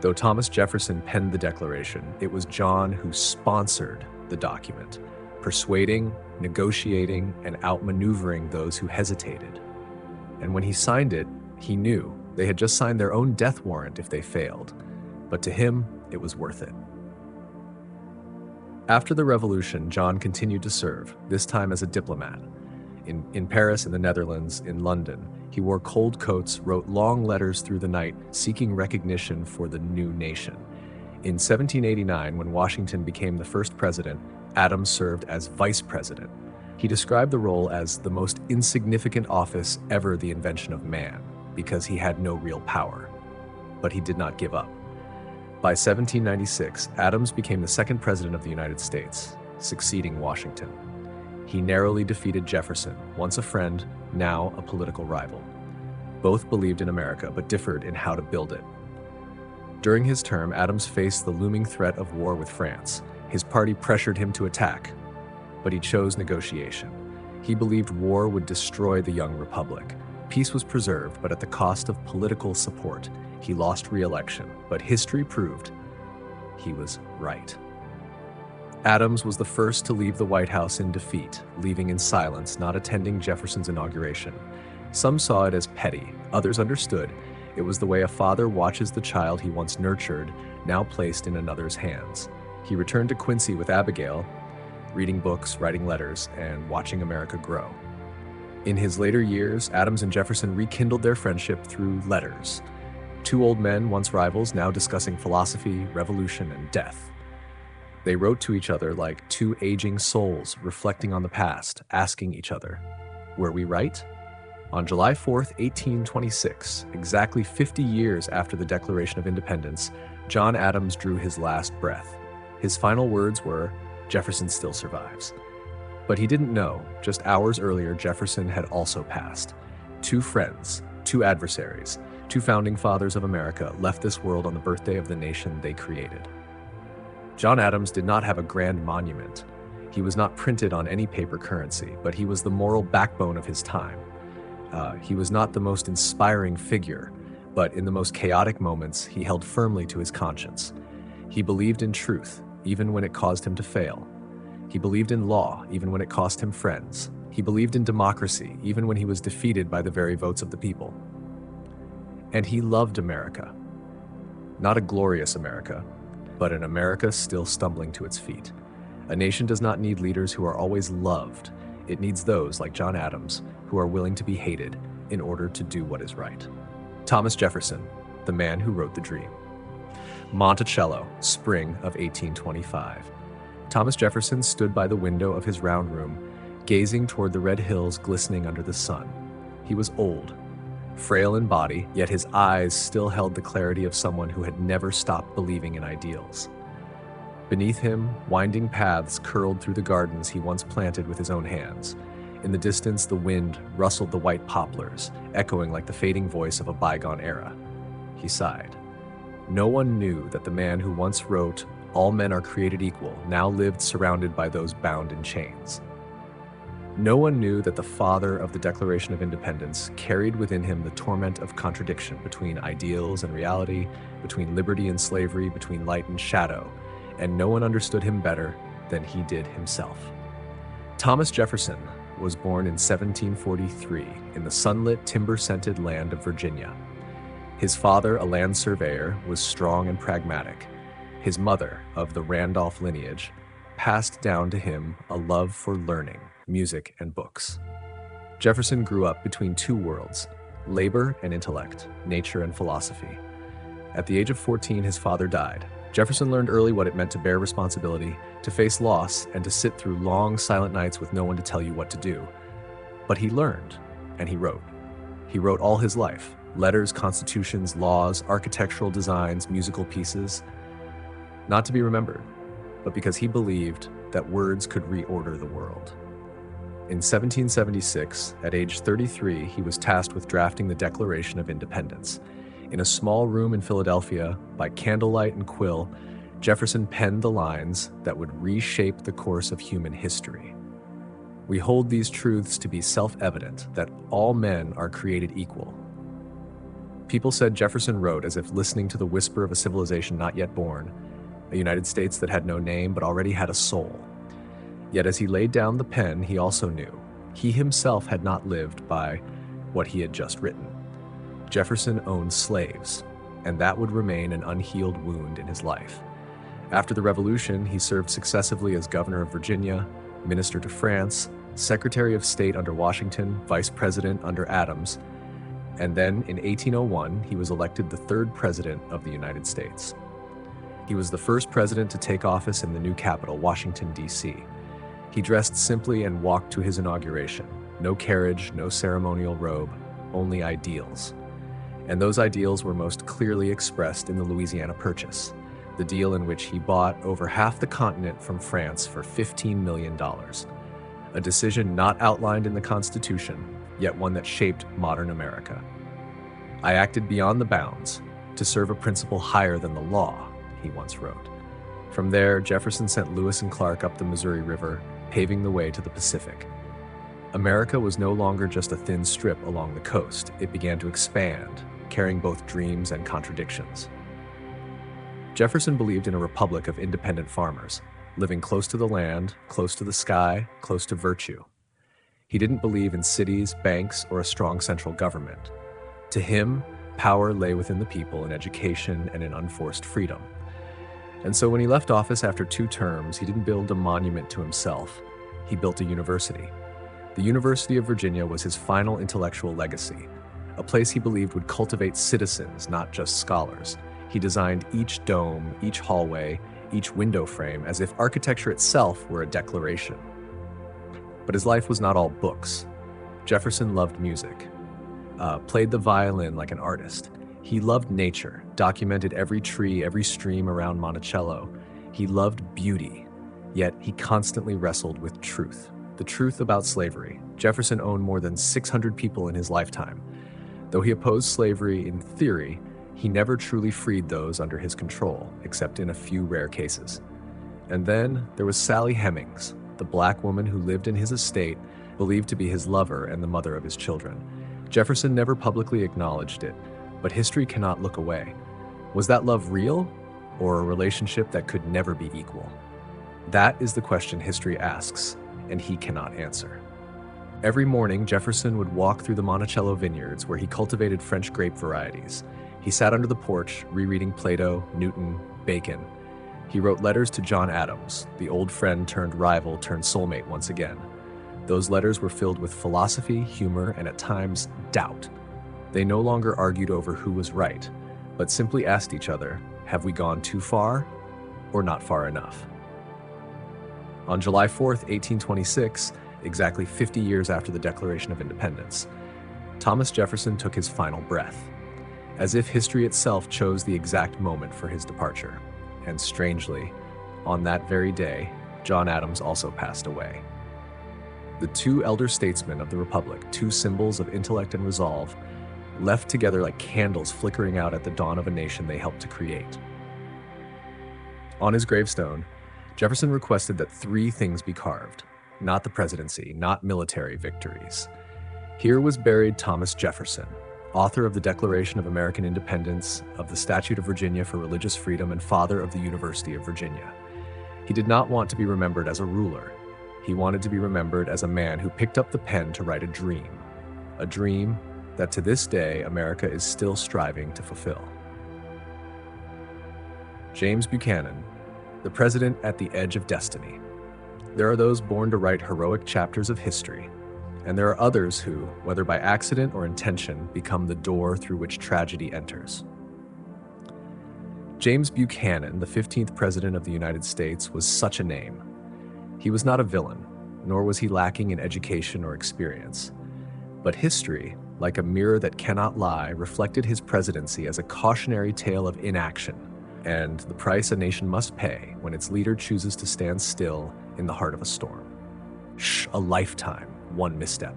Though Thomas Jefferson penned the Declaration, it was John who sponsored the document, persuading, negotiating, and outmaneuvering those who hesitated. And when he signed it, He knew they had just signed their own death warrant if they failed, but to him, it was worth it. After the revolution, John continued to serve, this time as a diplomat. In Paris, in the Netherlands, in London, he wore cold coats, wrote long letters through the night, seeking recognition for the new nation. In 1789, when Washington became the first president, Adams served as vice president. He described the role as the most insignificant office ever the invention of man, because he had no real power. But he did not give up. By 1796, Adams became the second president of the United States, succeeding Washington. He narrowly defeated Jefferson, once a friend, now a political rival. Both believed in America, but differed in how to build it. During his term, Adams faced the looming threat of war with France. His party pressured him to attack, but he chose negotiation. He believed war would destroy the young republic. Peace was preserved, but at the cost of political support. He lost re-election, but history proved he was right. Adams was the first to leave the White House in defeat, leaving in silence, not attending Jefferson's inauguration. Some saw it as petty, others understood it was the way a father watches the child he once nurtured, now placed in another's hands. He returned to Quincy with Abigail, reading books, writing letters, and watching America grow. In his later years, Adams and Jefferson rekindled their friendship through letters. Two old men, once rivals, now discussing philosophy, revolution, and death. They wrote to each other like two aging souls reflecting on the past, asking each other, "Were we right?" On July 4th, 1826, exactly 50 years after the Declaration of Independence, John Adams drew his last breath. His final words were, "Jefferson still survives." But he didn't know, just hours earlier, Jefferson had also passed. Two friends, two adversaries, two founding fathers of America left this world on the birthday of the nation they created. John Adams did not have a grand monument. He was not printed on any paper currency, but he was the moral backbone of his time. He was not the most inspiring figure, but in the most chaotic moments, he held firmly to his conscience. He believed in truth, even when it caused him to fail. He believed in law, even when it cost him friends. He believed in democracy, even when he was defeated by the very votes of the people. And he loved America. Not a glorious America, but an America still stumbling to its feet. A nation does not need leaders who are always loved. It needs those, like John Adams, who are willing to be hated in order to do what is right. Thomas Jefferson, the man who wrote the dream. Monticello, spring of 1825. Thomas Jefferson stood by the window of his round room, gazing toward the red hills glistening under the sun. He was old, frail in body, yet his eyes still held the clarity of someone who had never stopped believing in ideals. Beneath him, winding paths curled through the gardens he once planted with his own hands. In the distance, the wind rustled the white poplars, echoing like the fading voice of a bygone era. He sighed. No one knew that the man who once wrote, "All men are created equal," now lived surrounded by those bound in chains. No one knew that the father of the Declaration of Independence carried within him the torment of contradiction between ideals and reality, between liberty and slavery, between light and shadow, and no one understood him better than he did himself. Thomas Jefferson was born in 1743 in the sunlit, timber-scented land of Virginia. His father, a land surveyor, was strong and pragmatic. His mother, of the Randolph lineage, passed down to him a love for learning, music, and books. Jefferson grew up between two worlds, labor and intellect, nature and philosophy. At the age of 14, his father died. Jefferson learned early what it meant to bear responsibility, to face loss, and to sit through long, silent nights with no one to tell you what to do. But he learned, and he wrote. He wrote all his life, letters, constitutions, laws, architectural designs, musical pieces, not to be remembered, but because he believed that words could reorder the world. In 1776, at age 33, he was tasked with drafting the Declaration of Independence. In a small room in Philadelphia, by candlelight and quill, Jefferson penned the lines that would reshape the course of human history. We hold these truths to be self-evident, that all men are created equal. People said Jefferson wrote as if listening to the whisper of a civilization not yet born, a United States that had no name but already had a soul. Yet as he laid down the pen, he also knew he himself had not lived by what he had just written. Jefferson owned slaves, and that would remain an unhealed wound in his life. After the Revolution, he served successively as governor of Virginia, minister to France, Secretary of State under Washington, Vice President under Adams, and then in 1801, he was elected the third president of the United States. He was the first president to take office in the new capital, Washington, D.C. He dressed simply and walked to his inauguration. No carriage, no ceremonial robe, only ideals. And those ideals were most clearly expressed in the Louisiana Purchase, the deal in which he bought over half the continent from France for $15 million. A decision not outlined in the Constitution, yet one that shaped modern America. "I acted beyond the bounds to serve a principle higher than the law," he once wrote. From there, Jefferson sent Lewis and Clark up the Missouri River, paving the way to the Pacific. America was no longer just a thin strip along the coast. It began to expand, carrying both dreams and contradictions. Jefferson believed in a republic of independent farmers, living close to the land, close to the sky, close to virtue. He didn't believe in cities, banks, or a strong central government. To him, power lay within the people in education and in unforced freedom. And so when he left office after 2 terms, he didn't build a monument to himself. He built a university. The University of Virginia was his final intellectual legacy, a place he believed would cultivate citizens, not just scholars. He designed each dome, each hallway, each window frame as if architecture itself were a declaration. But his life was not all books. Jefferson loved music, played the violin like an artist. He loved nature, documented every tree, every stream around Monticello. He loved beauty, yet he constantly wrestled with truth. The truth about slavery. Jefferson owned more than 600 people in his lifetime. Though he opposed slavery in theory, he never truly freed those under his control, except in a few rare cases. And then there was Sally Hemings, the black woman who lived in his estate, believed to be his lover and the mother of his children. Jefferson never publicly acknowledged it, but history cannot look away. Was that love real, or a relationship that could never be equal? That is the question history asks, and he cannot answer. Every morning, Jefferson would walk through the Monticello vineyards where he cultivated French grape varieties. He sat under the porch, rereading Plato, Newton, Bacon. He wrote letters to John Adams, the old friend turned rival turned soulmate once again. Those letters were filled with philosophy, humor, and at times, doubt. They no longer argued over who was right, but simply asked each other, have we gone too far or not far enough? On July 4th, 1826, exactly 50 years after the Declaration of Independence, Thomas Jefferson took his final breath, as if history itself chose the exact moment for his departure. And strangely, on that very day, John Adams also passed away. The 2 elder statesmen of the Republic, 2 symbols of intellect and resolve, left together like candles flickering out at the dawn of a nation they helped to create. On his gravestone, Jefferson requested that 3 things be carved, not the presidency, not military victories. Here was buried Thomas Jefferson, author of the Declaration of American Independence, of the Statute of Virginia for Religious Freedom, and father of the University of Virginia. He did not want to be remembered as a ruler. He wanted to be remembered as a man who picked up the pen to write a dream that to this day America is still striving to fulfill. James Buchanan, the president at the edge of destiny. There are those born to write heroic chapters of history, and there are others who, whether by accident or intention, become the door through which tragedy enters. James Buchanan, the 15th President of the United States, was such a name. He was not a villain, nor was he lacking in education or experience. But history, like a mirror that cannot lie, reflected his presidency as a cautionary tale of inaction and the price a nation must pay when its leader chooses to stand still in the heart of a storm. A lifetime, one misstep.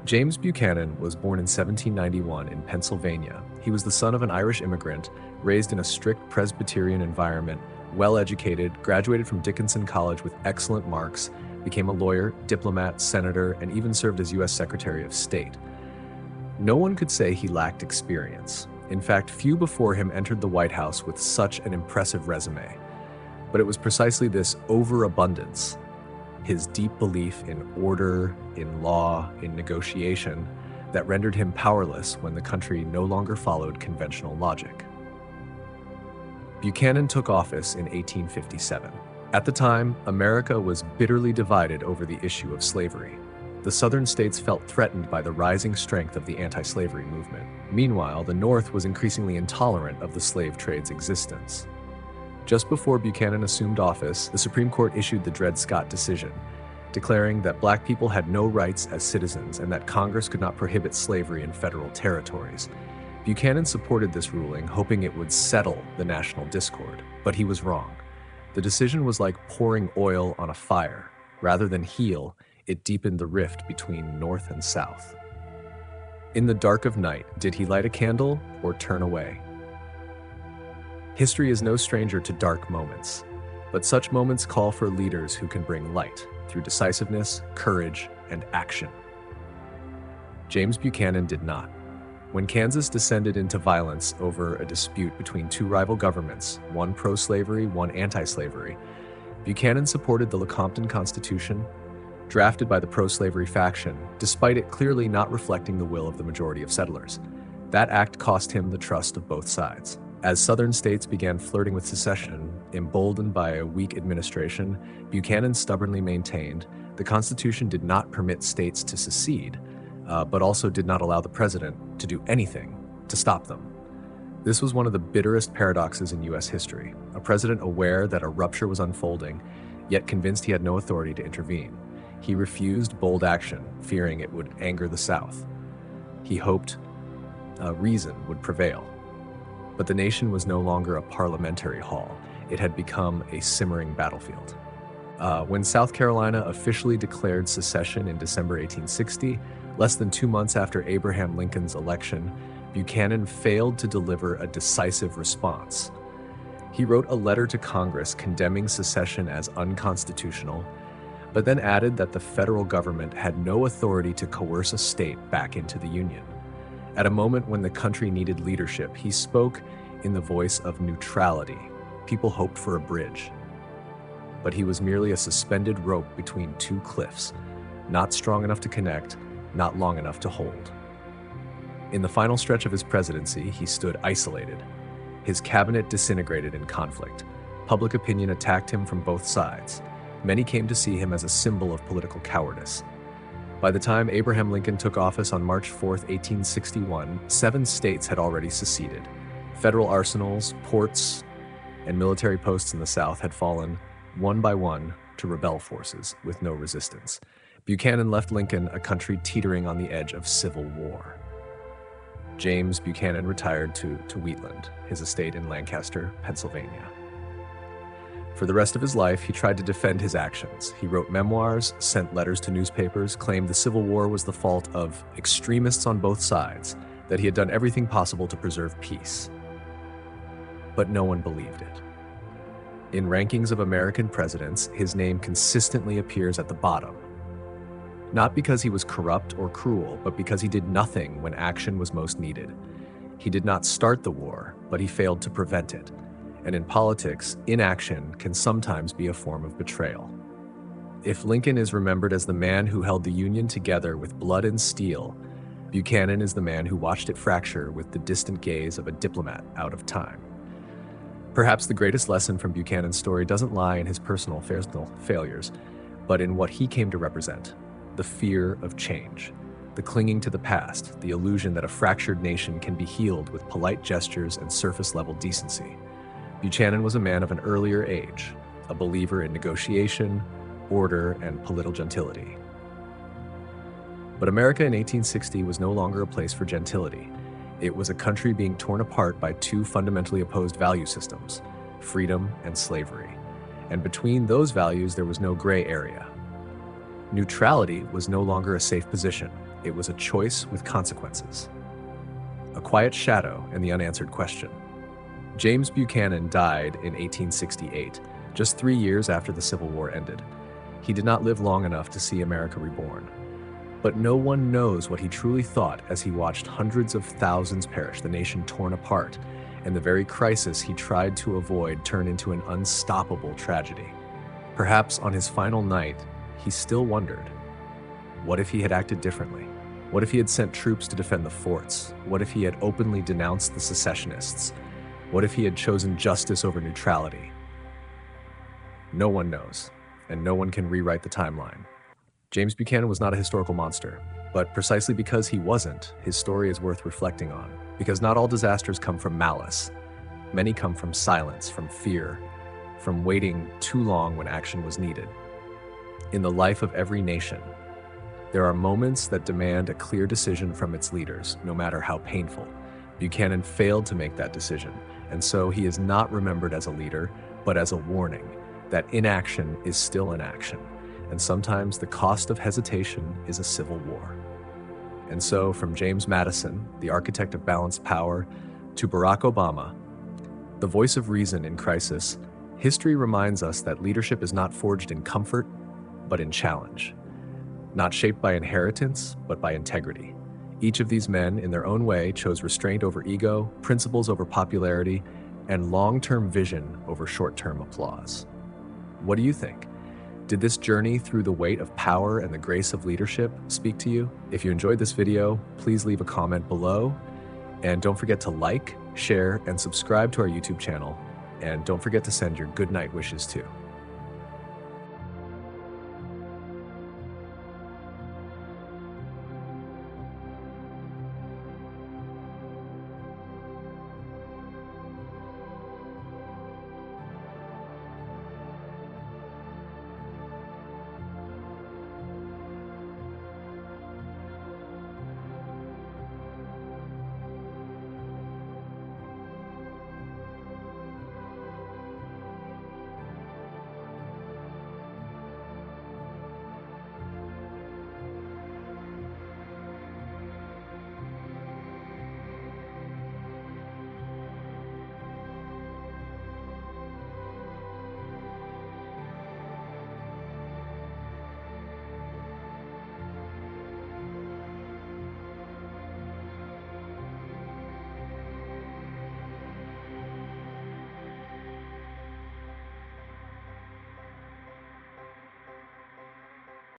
James Buchanan was born in 1791 in Pennsylvania. He was the son of an Irish immigrant, raised in a strict Presbyterian environment, well-educated, graduated from Dickinson College with excellent marks, became a lawyer, diplomat, senator, and even served as U.S. Secretary of State. No one could say he lacked experience. In fact, few before him entered the White House with such an impressive resume. But it was precisely this overabundance, his deep belief in order, in law, in negotiation, that rendered him powerless when the country no longer followed conventional logic. Buchanan took office in 1857. At the time, America was bitterly divided over the issue of slavery. The southern states felt threatened by the rising strength of the anti-slavery movement. Meanwhile, the North was increasingly intolerant of the slave trade's existence. Just before Buchanan assumed office, the Supreme Court issued the Dred Scott decision, declaring that black people had no rights as citizens and that Congress could not prohibit slavery in federal territories. Buchanan supported this ruling, hoping it would settle the national discord, but he was wrong. The decision was like pouring oil on a fire. Rather than heal, it deepened the rift between North and South. In the dark of night, did he light a candle or turn away? History is no stranger to dark moments, but such moments call for leaders who can bring light through decisiveness, courage, and action. James Buchanan did not. When Kansas descended into violence over a dispute between two rival governments, one pro-slavery, one anti-slavery, Buchanan supported the Lecompton Constitution, drafted by the pro-slavery faction, despite it clearly not reflecting the will of the majority of settlers. That act cost him the trust of both sides. As southern states began flirting with secession, emboldened by a weak administration, Buchanan stubbornly maintained the Constitution did not permit states to secede, but also did not allow the president to do anything to stop them. This was one of the bitterest paradoxes in U.S. history, a president aware that a rupture was unfolding, yet convinced he had no authority to intervene. He refused bold action, fearing it would anger the South. He hoped reason would prevail. But the nation was no longer a parliamentary hall. It had become a simmering battlefield. When South Carolina officially declared secession in December 1860, less than 2 months after Abraham Lincoln's election, Buchanan failed to deliver a decisive response. He wrote a letter to Congress condemning secession as unconstitutional, but then added that the federal government had no authority to coerce a state back into the Union. At a moment when the country needed leadership, he spoke in the voice of neutrality. People hoped for a bridge. But he was merely a suspended rope between two cliffs, not strong enough to connect, not long enough to hold. In the final stretch of his presidency, he stood isolated. His cabinet disintegrated in conflict. Public opinion attacked him from both sides. Many came to see him as a symbol of political cowardice. By the time Abraham Lincoln took office on March 4, 1861, 7 states had already seceded. Federal arsenals, ports, and military posts in the South had fallen one by one to rebel forces with no resistance. Buchanan left Lincoln a country teetering on the edge of civil war. James Buchanan retired to Wheatland, his estate in Lancaster, Pennsylvania. For the rest of his life, he tried to defend his actions. He wrote memoirs, sent letters to newspapers, claimed the Civil War was the fault of extremists on both sides, that he had done everything possible to preserve peace. But no one believed it. In rankings of American presidents, his name consistently appears at the bottom. Not because he was corrupt or cruel, but because he did nothing when action was most needed. He did not start the war, but he failed to prevent it. And in politics, inaction can sometimes be a form of betrayal. If Lincoln is remembered as the man who held the Union together with blood and steel, Buchanan is the man who watched it fracture with the distant gaze of a diplomat out of time. Perhaps the greatest lesson from Buchanan's story doesn't lie in his personal failures, but in what he came to represent: the fear of change, the clinging to the past, the illusion that a fractured nation can be healed with polite gestures and surface-level decency. Buchanan was a man of an earlier age, a believer in negotiation, order, and political gentility. But America in 1860 was no longer a place for gentility. It was a country being torn apart by two fundamentally opposed value systems: freedom and slavery. And between those values, there was no gray area. Neutrality was no longer a safe position. It was a choice with consequences. A quiet shadow and the unanswered question. James Buchanan died in 1868, just 3 years after the Civil War ended. He did not live long enough to see America reborn. But no one knows what he truly thought as he watched hundreds of thousands perish, the nation torn apart, and the very crisis he tried to avoid turn into an unstoppable tragedy. Perhaps on his final night, he still wondered, what if he had acted differently? What if he had sent troops to defend the forts? What if he had openly denounced the secessionists? What if he had chosen justice over neutrality? No one knows, and no one can rewrite the timeline. James Buchanan was not a historical monster, but precisely because he wasn't, his story is worth reflecting on. Because not all disasters come from malice. Many come from silence, from fear, from waiting too long when action was needed. In the life of every nation, there are moments that demand a clear decision from its leaders, no matter how painful. Buchanan failed to make that decision, and so he is not remembered as a leader, but as a warning that inaction is still inaction, and sometimes the cost of hesitation is a civil war. And so, from James Madison, the architect of balanced power, to Barack Obama, the voice of reason in crisis, history reminds us that leadership is not forged in comfort, but in challenge. Not shaped by inheritance, but by integrity. Each of these men, in their own way, chose restraint over ego, principles over popularity, and long-term vision over short-term applause. What do you think? Did this journey through the weight of power and the grace of leadership speak to you? If you enjoyed this video, please leave a comment below. And don't forget to like, share, and subscribe to our YouTube channel. And don't forget to send your good night wishes too.